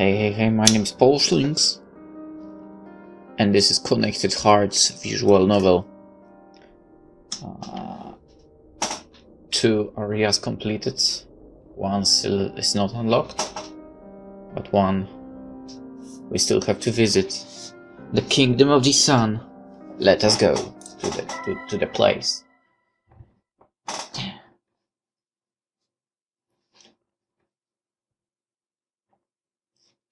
Hey, my name is PolishLynx, and this is Connected Hearts visual novel. 2 areas completed, one still is not unlocked, but one we still have to visit. The Kingdom of the Sun. Let us go to the place.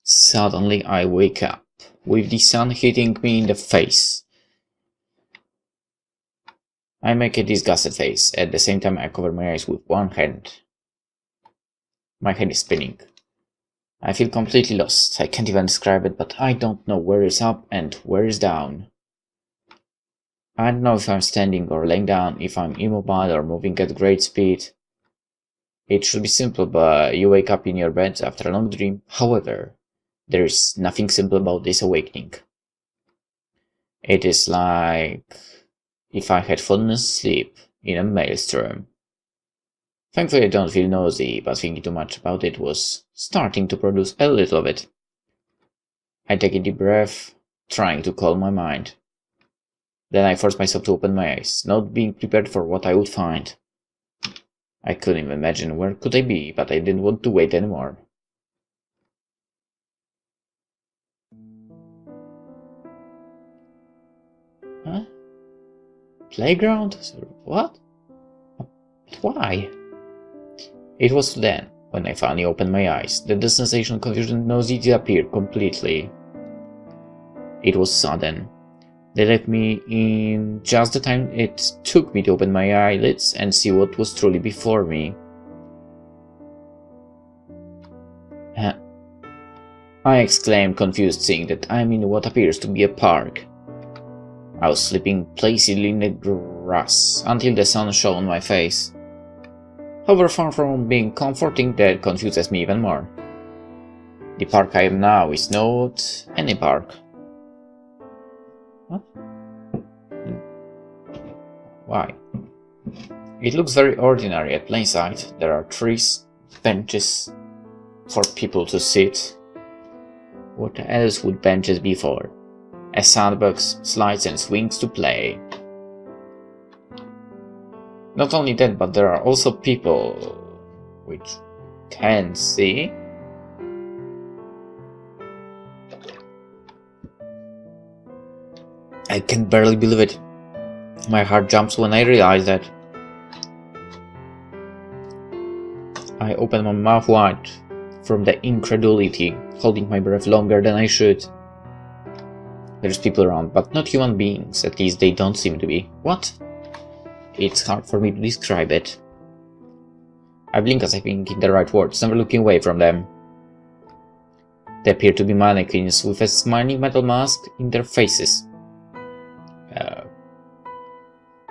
Suddenly I wake up, with the sun hitting me in the face. I make a disgusted face. At the same time I cover my eyes with one hand. My head is spinning. I feel completely lost. I can't even describe it, but I don't know where is up and where is down. I don't know if I'm standing or laying down, if I'm immobile or moving at great speed. It should be simple, but you wake up in your bed after a long dream. However, there is nothing simple about this awakening. It is like if I had fallen asleep in a maelstrom. Thankfully I don't feel nosy, but thinking too much about it was starting to produce a little of it. I take a deep breath, trying to calm my mind. Then I force myself to open my eyes, not being prepared for what I would find. I couldn't even imagine where could I be, but I didn't want to wait anymore. Huh? Playground? What? But why? It was then, when I finally opened my eyes, that the sensation of confusion and nausea disappeared completely. It was sudden. They left me in just the time it took me to open my eyelids and see what was truly before me. I exclaimed, confused, seeing that I'm in what appears to be a park. I was sleeping placidly in the grass until the sun shone on my face. However, far from being comforting, that confuses me even more. The park I am now is not any park. What? Why? It looks very ordinary at plain sight. There are trees, benches for people to sit. What else would benches be for? A sandbox, slides and swings to play. Not only that, but there are also people which can see. I can barely believe it. My heart jumps when I realize that. I open my mouth wide from the incredulity, holding my breath longer than I should. There's people around, but not human beings, at least they don't seem to be. What? It's hard for me to describe it. I blink as I think in the right words, never looking away from them. They appear to be mannequins with a smiling metal mask in their faces.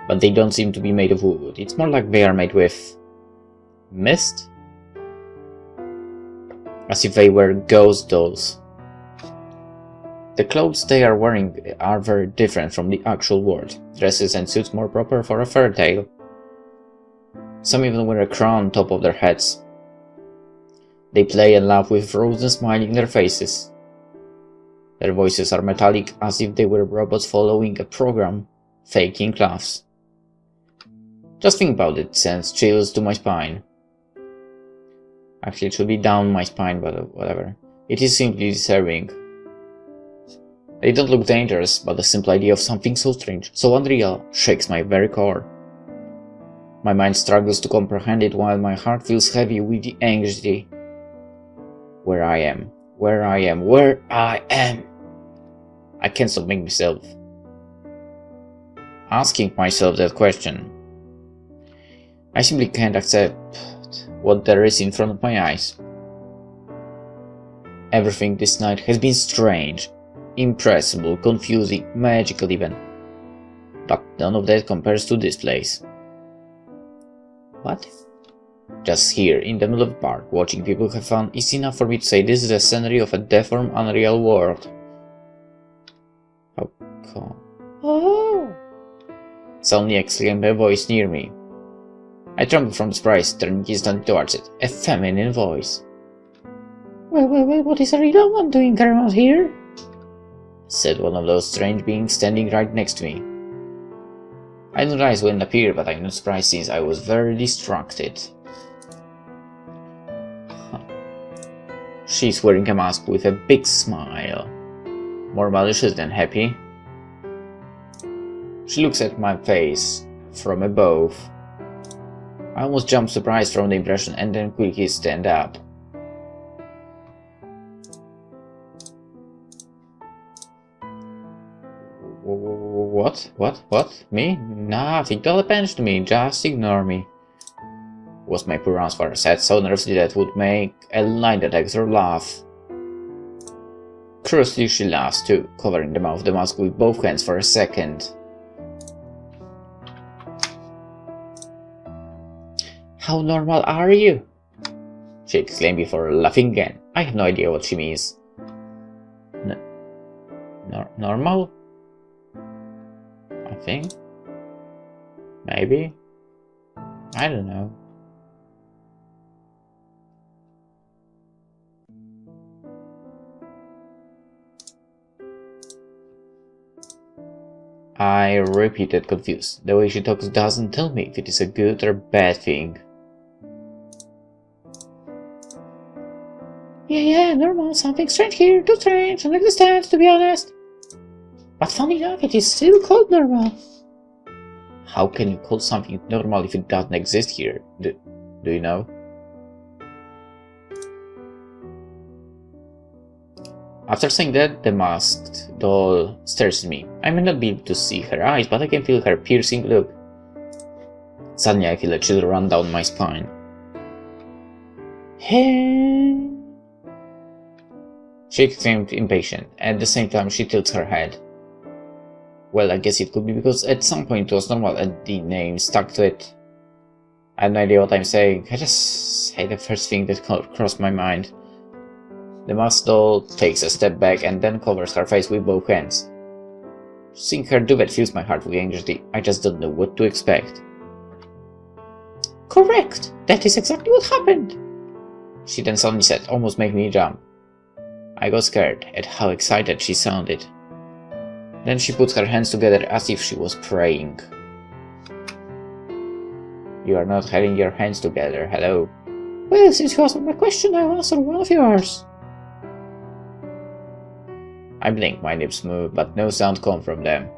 But they don't seem to be made of wood. It's more like they are made with mist? As if they were ghost dolls. The clothes they are wearing are very different from the actual world. Dresses and suits more proper for a fairy tale. Some even wear a crown on top of their heads. They play and laugh with frozen smile in their faces. Their voices are metallic, as if they were robots following a program, faking laughs. Just think about it, sends chills to my spine. Actually, it should be down my spine, but whatever. It is simply disturbing. They don't look dangerous, but the simple idea of something so strange, so unreal, shakes my very core. My mind struggles to comprehend it while my heart feels heavy with the anxiety. Where I am. I can't stop making myself asking myself that question. I simply can't accept what there is in front of my eyes. Everything this night has been strange, impressible, confusing, magical even. But none of that compares to this place. What? Just here, in the middle of the park, watching people have fun is enough for me to say this is a scenery of a deformed, unreal world. How come? Oh! Suddenly exclaimed a voice near me. I trembled from surprise, turning instantly towards it. A feminine voice. Well, what is a real one doing around here? Said one of those strange beings standing right next to me. I didn't realize when it appeared, but I'm not surprised since I was very distracted. She's wearing a mask with a big smile. More malicious than happy. She looks at my face from above. I almost jumped surprised from the impression and then quickly stand up. What? Me? Nothing, don't append to me, just ignore me. Was my poor answer, said so nervously that would make a lie detector laugh. Curiously, she laughs too, covering the mouth of the mask with both hands for a second. How normal are you? She exclaimed before laughing again. I have no idea what she means. Normal? I think. Maybe. I don't know. I repeated, confused. The way she talks doesn't tell me if it is a good or bad thing. Yeah, normal. Something strange here. Too strange. Don't understand, to be honest. But funny enough, it is still called normal. How can you call something normal if it doesn't exist here? Do you know? After saying that, the masked doll stares at me. I may not be able to see her eyes, but I can feel her piercing look. Suddenly I feel a chill run down my spine. Hey. She exclaimed, impatient. At the same time, she tilts her head. Well, I guess it could be because at some point it was normal and the name stuck to it. I have no idea what I'm saying. I just say the first thing that crossed my mind. The masked doll takes a step back and then covers her face with both hands. Seeing her do that fills my heart with anxiety. I just don't know what to expect. Correct! That is exactly what happened! She then suddenly said, almost making me jump. I got scared at how excited she sounded. Then she puts her hands together as if she was praying. You are not having your hands together, hello? Well, since you asked my question, I'll answer one of yours. I blink, my lips move, but no sound comes from them.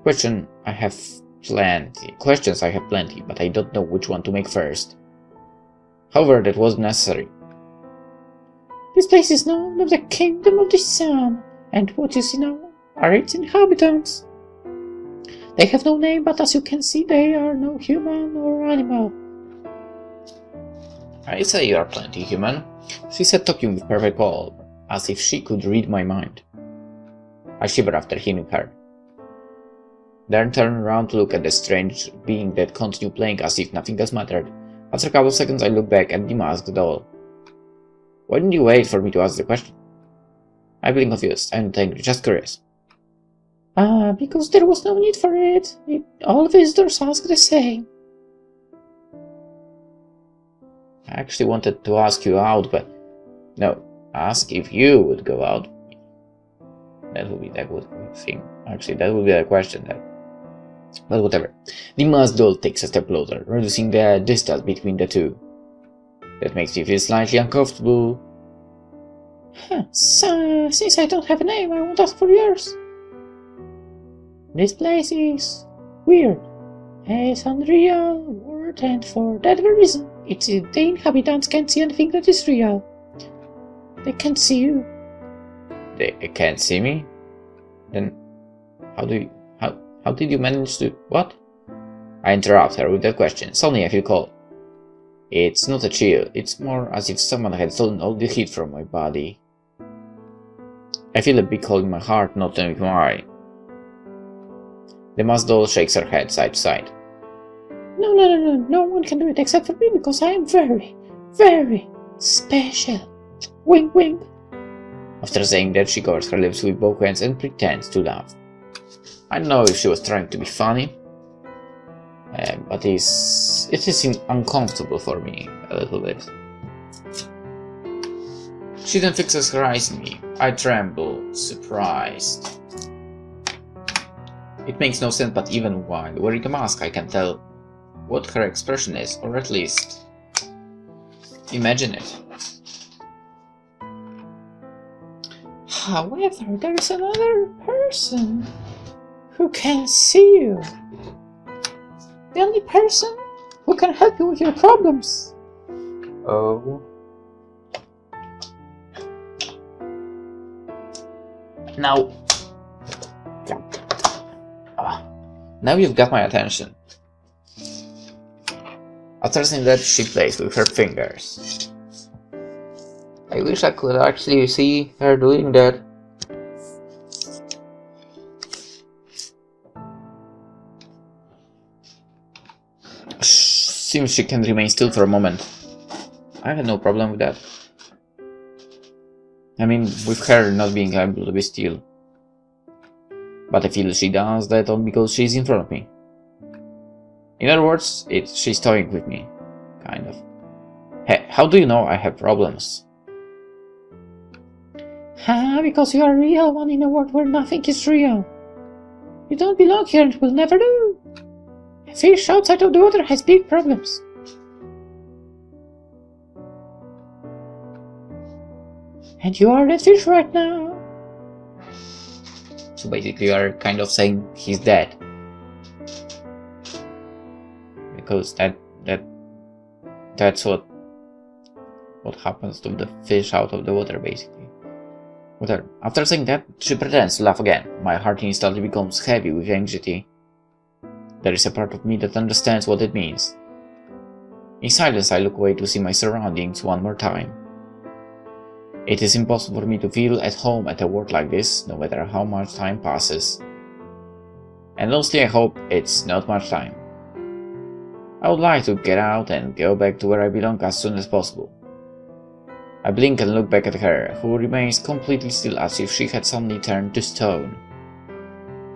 Questions I have plenty, but I don't know which one to make first. However, that wasn't necessary. This place is known as the Kingdom of the Sun, and what you see now are its inhabitants. They have no name, but as you can see, they are no human or animal. I say you are plenty human, she said, talking with perfect calm, as if she could read my mind. I shiver after hearing her. Then turn around to look at the strange being that continued playing as if nothing else mattered. After a couple of seconds, I look back at the masked doll. Why didn't you wait for me to ask the question? I'm feeling confused. I'm not angry, just curious. Because there was no need for it. All visitors ask the same. I actually wanted to ask you out, but... No, ask if you would go out. That would be the good thing. Actually, that would be the question there. But whatever. The masked doll takes a step closer, reducing the distance between the two. That makes me feel slightly uncomfortable. So, since I don't have a name, I won't ask for yours. This place is weird. It's unreal world, and for that very reason, the inhabitants can't see anything that is real. They can't see you. They can't see me? Then how did you manage to... What? I interrupt her with that question. Suddenly I feel cold. It's not a chill, it's more as if someone had stolen all the heat from my body. I feel a big hole in my heart, not knowing why. The masked doll shakes her head side to side. No one can do it except for me, because I am very, very special. Wink, wink. After saying that, she covers her lips with both hands and pretends to laugh. I don't know if she was trying to be funny, but it is uncomfortable for me a little bit. She then fixes her eyes on me. I tremble, surprised. It makes no sense, but even while wearing a mask, I can tell what her expression is, or at least imagine it. However, there is another person who can see you. The only person who can help you with your problems. Oh. Now. Now you've got my attention. After saying that, she plays with her fingers. I wish I could actually see her doing that. Seems she can remain still for a moment. I have no problem with that. I mean, with her not being able to be still. But I feel she does that only because she's in front of me. In other words, she's toying with me. Kind of. Hey, how do you know I have problems? Because you are a real one in a world where nothing is real. You don't belong here and will never do. A fish outside of the water has big problems. And you are that fish right now. So basically you are kind of saying he's dead. Because that's what happens to the fish out of the water, basically. Whatever. After saying that, she pretends to laugh again. My heart instantly becomes heavy with anxiety. There is a part of me that understands what it means. In silence, I look away to see my surroundings one more time. It is impossible for me to feel at home at a world like this, no matter how much time passes. And honestly, I hope it's not much time. I would like to get out and go back to where I belong as soon as possible. I blink and look back at her, who remains completely still as if she had suddenly turned to stone.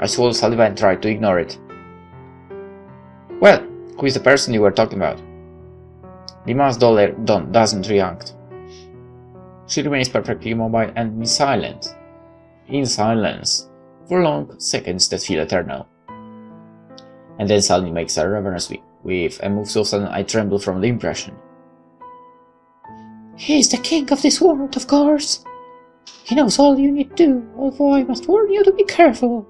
I swallow saliva and try to ignore it. Well, who is the person you were talking about? The masked doll doesn't react. She remains perfectly immobile and in silence, for long seconds that feel eternal. And then suddenly makes a reverence with a move so sudden I tremble from the impression. He is the king of this world, of course. He knows all you need to do, although I must warn you to be careful.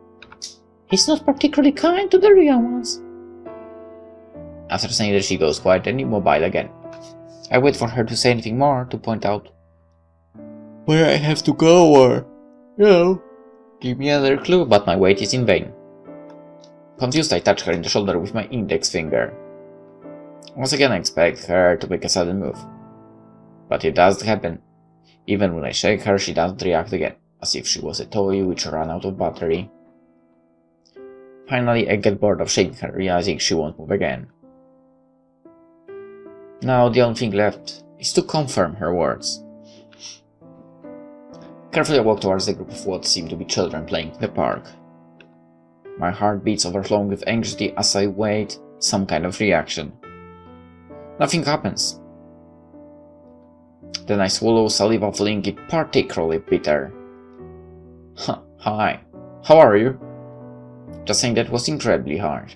He's not particularly kind to the real ones. After saying that, she goes quiet and immobile again. I wait for her to say anything more, to point out where I have to go or, give me another clue, but my wait is in vain. Confused, I touch her in the shoulder with my index finger. Once again, I expect her to make a sudden move. But it doesn't happen. Even when I shake her, she doesn't react again, as if she was a toy which ran out of battery. Finally, I get bored of shaking her, realizing she won't move again. Now, the only thing left is to confirm her words. Carefully, I walk towards the group of what seem to be children playing in the park. My heart beats overflowing with anxiety as I wait some kind of reaction. Nothing happens. Then I swallow saliva, feeling it particularly bitter. Hi, how are you? Just saying that was incredibly hard.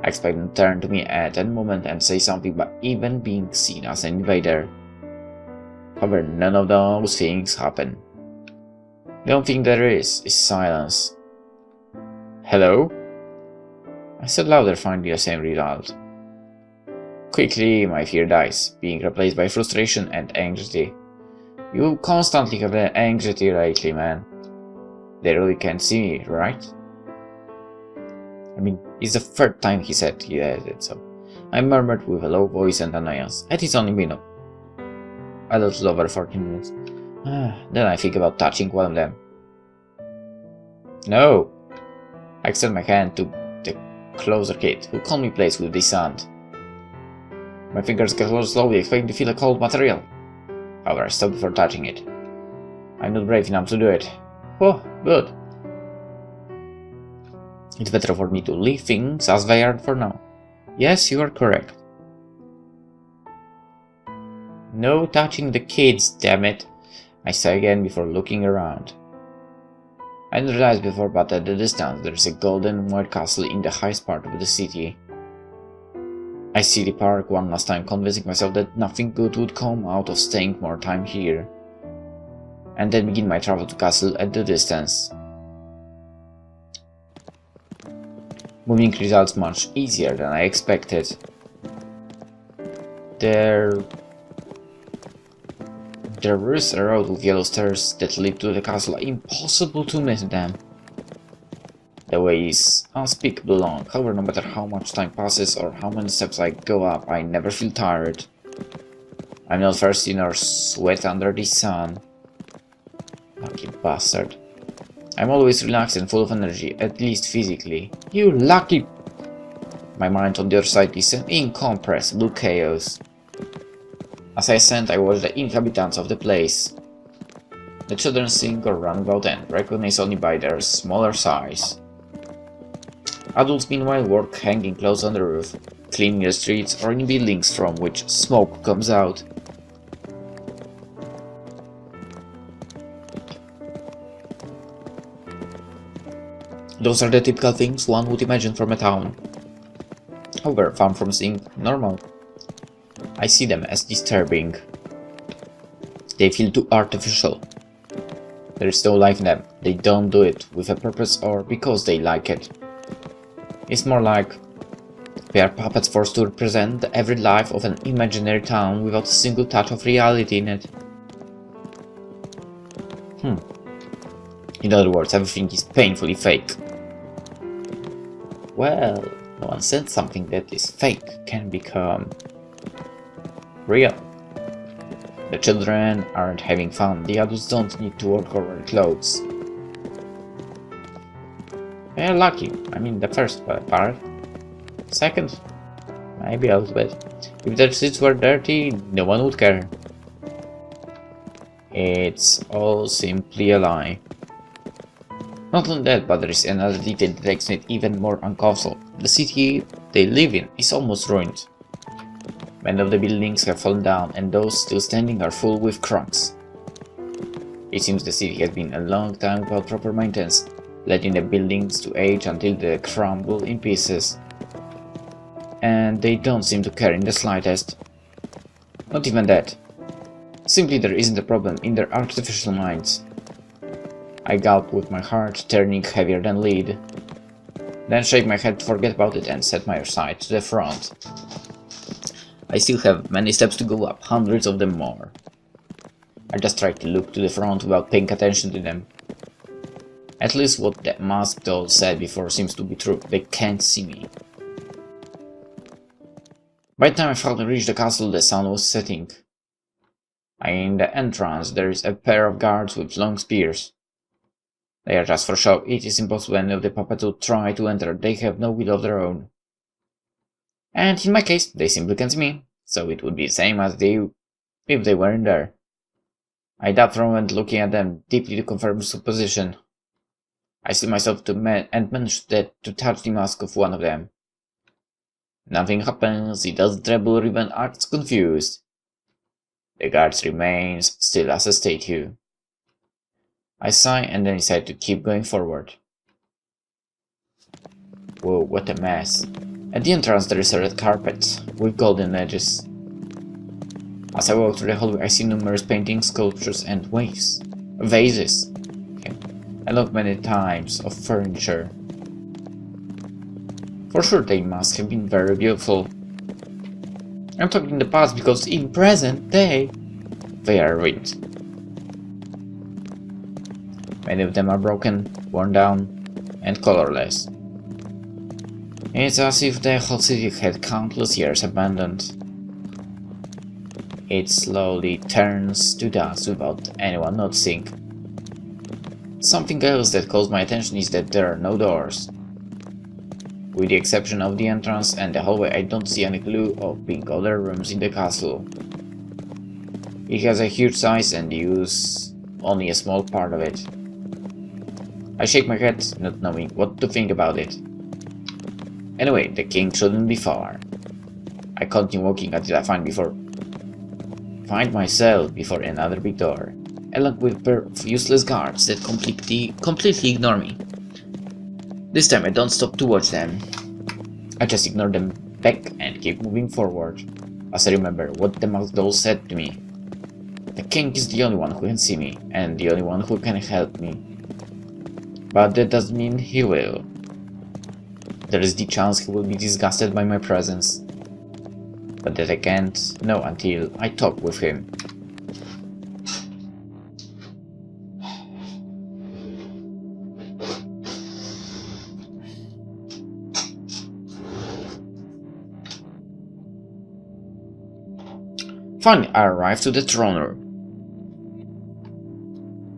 I expect them to turn to me at any moment and say something, but even being seen as an invader. However, none of those things happen. The only thing there is silence. Hello? I said louder, finding the same result. Quickly, my fear dies, being replaced by frustration and anxiety. You constantly have anxiety lately, man. They really can't see me, right? I mean, it's the third time he said he has it, so I murmured with a low voice and annoyance. And it's only been a little over 14 minutes. Then I think about touching one of them. No! I extend my hand to the closer kid, who calmly plays with the sand. My fingers get close slowly, expecting to feel a cold material. However, I stop before touching it. I'm not brave enough to do it. Oh, good. It's better for me to leave things as they are for now. Yes, you are correct. No touching the kids, damn it. I say again before looking around. I didn't realize before, but at the distance there is a golden white castle in the highest part of the city. I see the park one last time, convincing myself that nothing good would come out of staying more time here, and then begin my travel to castle at the distance. Moving results much easier than I expected. There is a road with yellow stairs that lead to the castle. Impossible to miss them. The way is unspeakably long. However, no matter how much time passes or how many steps I go up, I never feel tired. I'm not thirsty nor sweat under the sun. Lucky bastard. I'm always relaxed and full of energy, at least physically. You lucky... My mind on the other side is an incomprehensible chaos. As I ascend, I watch the inhabitants of the place. The children sing or run about and recognized only by their smaller size. Adults meanwhile work hanging clothes on the roof, cleaning the streets or in buildings from which smoke comes out. Those are the typical things one would imagine from a town. However, far from seeing normal, I see them as disturbing. They feel too artificial. There is no life in them. They don't do it with a purpose or because they like it. It's more like they are puppets forced to represent the every life of an imaginary town without a single touch of reality in it. In other words, everything is painfully fake. Well, no one said something that is fake can become real. The children aren't having fun, the adults don't need to work or wear clothes. They are lucky, I mean the first part. Second, maybe a little bit. If their seats were dirty, no one would care. It's all simply a lie. Not only that, but there is another detail that makes it even more uncomfortable. The city they live in is almost ruined. Many of the buildings have fallen down, and those still standing are full with cracks. It seems the city has been a long time without proper maintenance, letting the buildings to age until they crumble in pieces. And they don't seem to care in the slightest. Not even that. Simply there isn't a problem in their artificial minds. I gulp with my heart turning heavier than lead. Then shake my head to forget about it and set my sight to the front. I still have many steps to go up, hundreds of them more. I just try to look to the front without paying attention to them. At least what the masked doll said before seems to be true. They can't see me. By the time I finally reached the castle, the sun was setting. In the entrance there is a pair of guards with long spears. They are just for show. It is impossible any of the puppets would try to enter. They have no will of their own. And in my case, they simply can't see me, so it would be the same as if they weren't there. I doubt for a moment, looking at them deeply to confirm supposition. I see myself and manage to touch the mask of one of them. Nothing happens, he doesn't tremble or even acts confused. The guard remains still as a statue. I sigh and then decide to keep going forward. Whoa, what a mess. At the entrance there is a red carpet with golden edges. As I walk through the hallway I see numerous paintings, sculptures and vases. I look many times of furniture. For sure they must have been very beautiful. I'm talking in the past because in present day they are ruined. Many of them are broken, worn down, and colorless. It's as if the whole city had countless years abandoned. It slowly turns to dust without anyone noticing. Something else that calls my attention is that there are no doors. With the exception of the entrance and the hallway, I don't see any clue of being other rooms in the castle. It has a huge size and use only a small part of it. I shake my head, not knowing what to think about it. Anyway, the king shouldn't be far. I continue walking until I find myself before another big door. along with a pair of useless guards that completely ignore me. This time I don't stop to watch them. I just ignore them back and keep moving forward, as I remember what the mouse doll said to me. The king is the only one who can see me, and the only one who can help me. But that doesn't mean he will. There is the chance he will be disgusted by my presence. But that I can't know until I talk with him. Finally, I arrived to the throne room.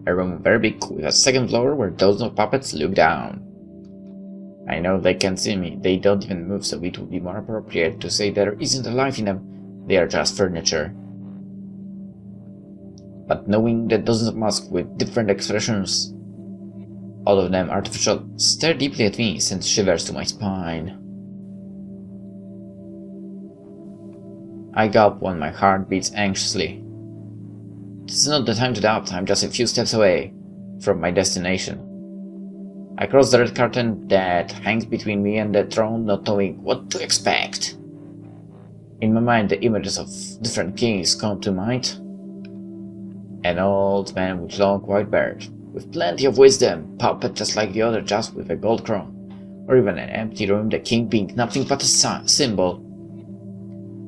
A room very big with a second floor where dozens of puppets look down. I know they can't see me, they don't even move, so it would be more appropriate to say there isn't a life in them, they are just furniture. But knowing that dozens of masks with different expressions, all of them artificial, stare deeply at me, sends shivers to my spine. I gulp when my heart beats anxiously. This is not the time to doubt, I'm just a few steps away from my destination. I cross the red curtain that hangs between me and the throne, not knowing what to expect. In my mind, the images of different kings come to mind. An old man with long white beard, with plenty of wisdom, puppet just like the other, just with a gold crown, or even an empty room, the king being nothing but a symbol.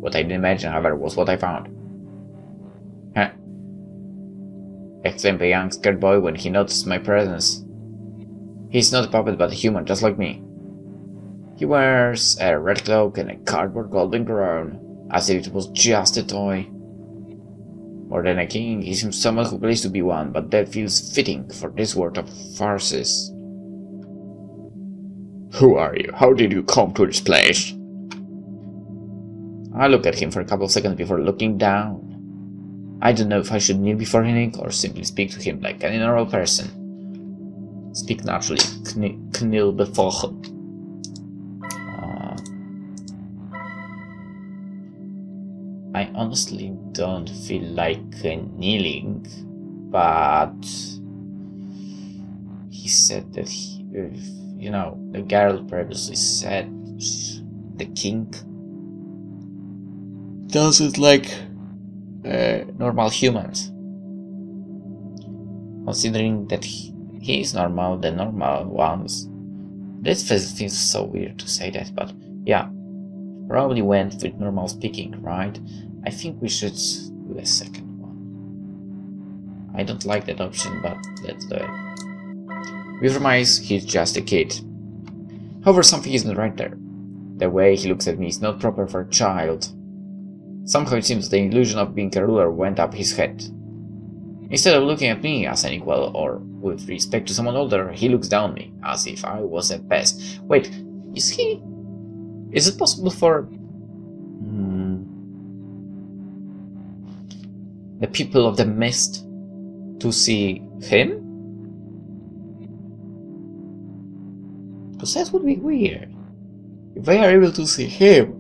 What I didn't imagine, however, was what I found. Huh, exclaimed a young scared boy when he noticed my presence. He's not a puppet but a human, just like me. He wears a red cloak and a cardboard golden crown, as if it was just a toy. More than a king, he seems someone who plays to be one, but that feels fitting for this world of farces. Who are you? How did you come to this place? I look at him for a couple of seconds before looking down. I don't know if I should kneel before him or simply speak to him like any normal person. Speak naturally, kneel before him. I honestly don't feel like kneeling, but he said that the girl previously said the king does it like normal humans. Considering that he is normal, the normal ones. This feels so weird to say that, but yeah. Probably went with normal speaking, right? I think we should do a second one. I don't like that option, but let's do it. With my eyes, he's just a kid. However, something isn't right there. The way he looks at me is not proper for a child. Somehow it seems the illusion of being a ruler went up his head. Instead of looking at me as an equal or with respect to someone older, he looks down on me as if I was a pest. Wait, is it possible for the people of the mist to see him? Because that would be weird. If they are able to see him,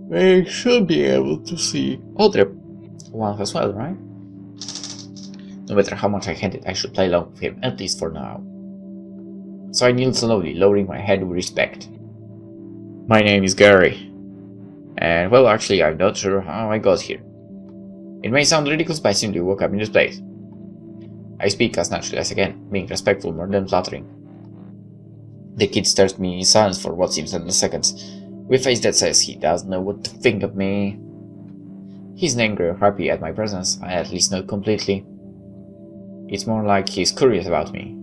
they should be able to see other ones as well, right? No matter how much I hate it, I should play along with him, at least for now. So I kneel slowly, lowering my head with respect. My name is Gary. And well, actually, I'm not sure how I got here. It may sound ridiculous, but I simply woke up in this place. I speak as naturally as I can, being respectful more than flattering. The kid stares at me in silence for what seems endless seconds, with a face that says he doesn't know what to think of me. He's not angry or happy at my presence, at least not completely. It's more like he's curious about me.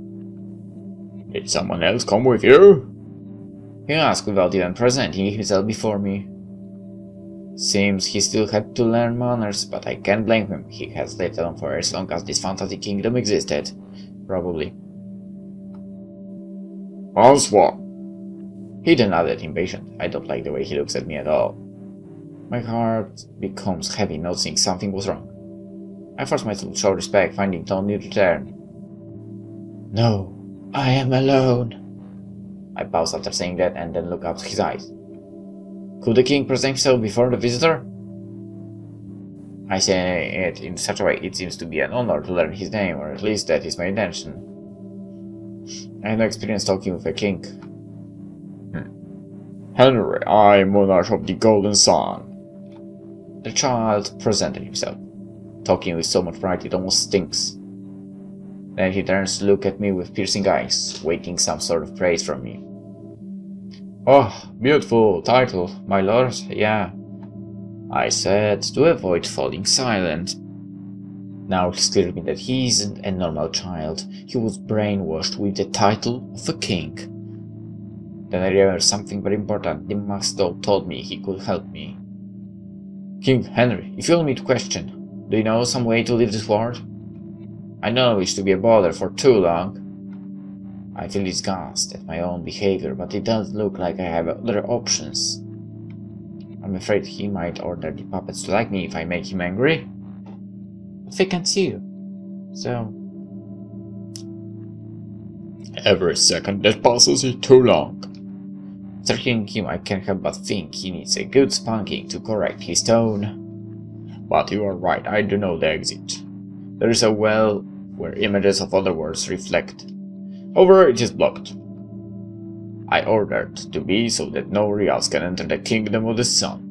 Did someone else come with you? He asked without even presenting himself before me. Seems he still had to learn manners, but I can't blame him. He has lived alone for as long as this fantasy kingdom existed. Probably. Answer! He then added, impatient. I don't like the way he looks at me at all. My heart becomes heavy, noticing something was wrong. I force myself to show respect, finding no need to return. No, I am alone. I pause after saying that and then look up to his eyes. Could the king present himself before the visitor? I say it in such a way it seems to be an honor to learn his name, or at least that is my intention. I have no experience talking with a king. Henry, I am monarch of the Golden Sun. The child presented himself, talking with so much pride it almost stinks. Then he turns to look at me with piercing eyes, waiting some sort of praise from me. Oh, beautiful title, my lord, Yeah, I said, to avoid falling silent. Now it's clear to me that he isn't a normal child. He was brainwashed with the title of a king. Then I remember something very important. The master told me he could help me. King Henry, if you allow me to question, do you know some way to leave this world? I don't wish to be a bother for too long. I feel disgust at my own behavior, but it doesn't look like I have other options. I'm afraid he might order the puppets to like me if I make him angry. But they can't see you, so... Every second that passes is too long. After hearing him, I can't help but think he needs a good spanking to correct his tone. But you are right, I do know the exit. There is a well where images of other worlds reflect. However, it is blocked. I ordered to be so that no reals can enter the kingdom of the sun.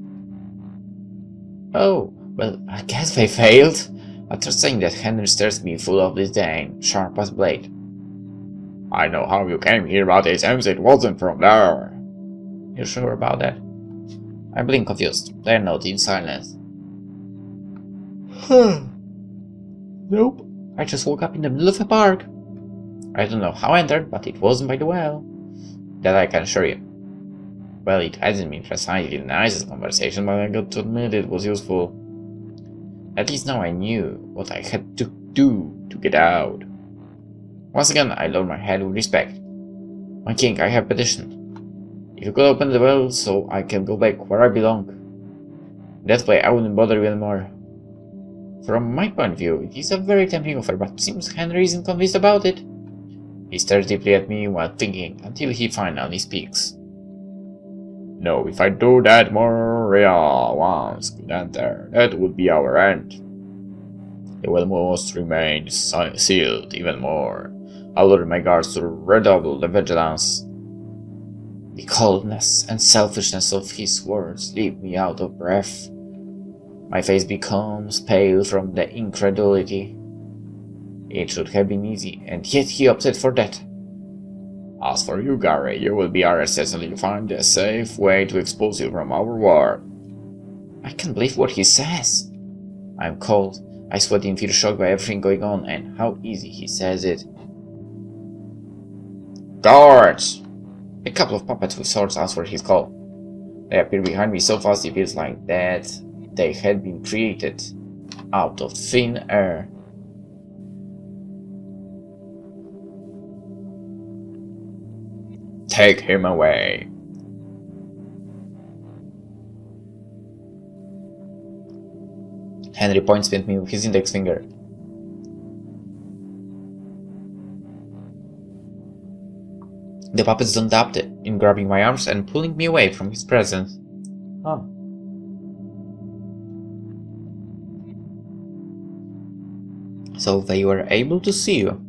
Oh, well, I guess they failed. After saying that, Henry stares me full of disdain, sharp as blade. I know how you came here, but it seems it wasn't from there. You sure about that? I blink confused. They note in silence. Nope. I just woke up in the middle of a park. I don't know how I entered, but it wasn't by the well. That I can assure you. Well, it hasn't been precisely the nicest conversation, but I got to admit it was useful. At least now I knew what I had to do to get out. Once again, I lowered my head with respect. My king, I have petitioned. If you could open the well so I can go back where I belong. That way I wouldn't bother you anymore. From my point of view, it is a very tempting offer, but seems Henry isn't convinced about it. He stares deeply at me while thinking, until he finally speaks. No, if I do that, more real ones could enter. That would be our end. The well must remain sealed even more. I'll order my guards to redouble the vigilance. The coldness and selfishness of his words leave me out of breath. My face becomes pale from the incredulity. It should have been easy, and yet he opted for that. As for you, Gary, you will be arrested until you find a safe way to expose you from our war. I can't believe what he says. I'm cold. I sweat in fear, shocked by everything going on, and how easy he says it. Guards! A couple of puppets with swords answer his call. They appear behind me so fast it feels like that they had been created out of thin air. Take him away. Henry points at me with his index finger. The puppets don't doubt it in grabbing my arms and pulling me away from his presence. Oh. So they were able to see you.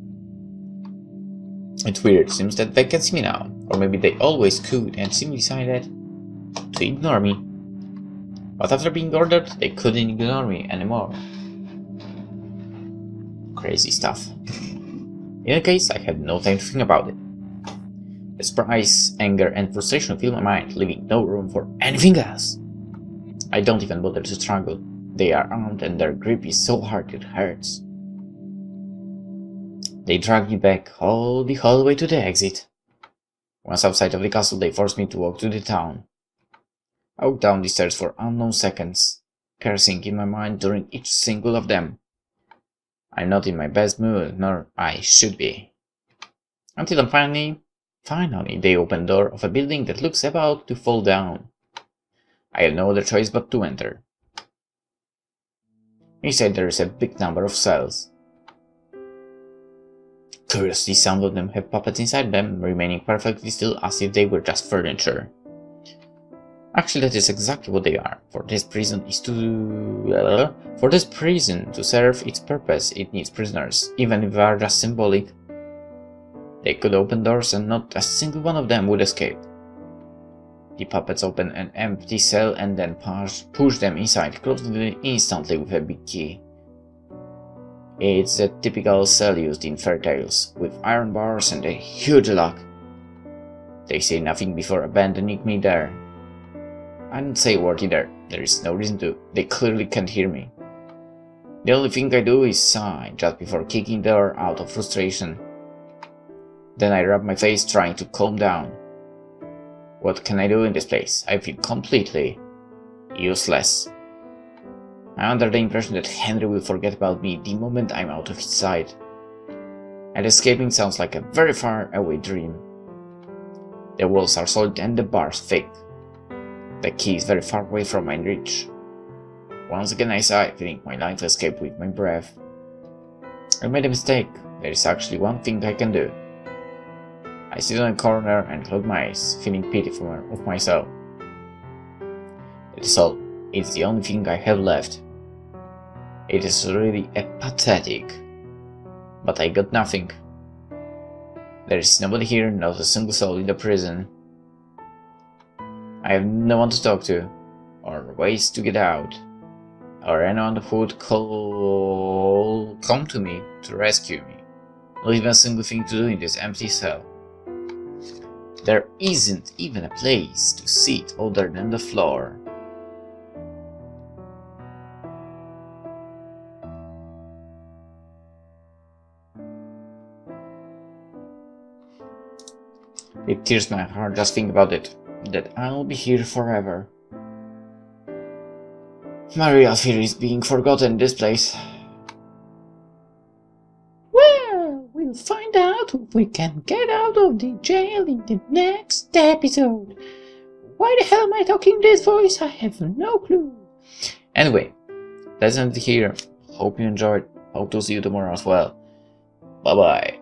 It's weird, seems that they can see me now. Or maybe they always could and simply decided to ignore me. But after being ordered, they couldn't ignore me anymore. Crazy stuff. In any case, I had no time to think about it. The surprise, anger, and frustration fill my mind, leaving no room for anything else. I don't even bother to struggle. They are armed and their grip is so hard it hurts. They drag me back all the hallway to the exit. Once outside of the castle, they force me to walk to the town. I walk down the stairs for unknown seconds, cursing in my mind during each single of them. I'm not in my best mood, nor I should be. Until finally, they open the door of a building that looks about to fall down. I have no other choice but to enter. Inside there is a big number of cells. Curiously, some of them have puppets inside them, remaining perfectly still as if they were just furniture. Actually, that is exactly what they are. For this prison to serve its purpose, it needs prisoners, even if they are just symbolic. They could open doors and not a single one of them would escape. The puppets open an empty cell and then push them inside, closing it instantly with a big key. It's a typical cell used in fairy tales, with iron bars and a huge lock. They say nothing before abandoning me there. I don't say a word either, there is no reason to, they clearly can't hear me. The only thing I do is sigh just before kicking the door out of frustration. Then I rub my face trying to calm down. What can I do in this place? I feel completely useless. I'm under the impression that Henry will forget about me the moment I'm out of his sight. And escaping sounds like a very far away dream. The walls are solid and the bars thick. The key is very far away from my reach. Once again I sigh, feeling my life escape with my breath. I made a mistake. There is actually one thing I can do. I sit on a corner and close my eyes, feeling pity for myself. That is all. It's the only thing I have left. It is really pathetic. But I got nothing. There is nobody here, not a single soul in the prison. I have no one to talk to, or ways to get out, or anyone who would come to me to rescue me. Not even a single thing to do in this empty cell. There isn't even a place to sit other than the floor. It tears my heart just think about it, that I'll be here forever. My real fear is being forgotten in this place. Well, we'll find out if we can get out of the jail in the next episode. Why the hell am I talking this voice? I have no clue. Anyway, that's it here. Hope you enjoyed. Hope to see you tomorrow as well. Bye bye.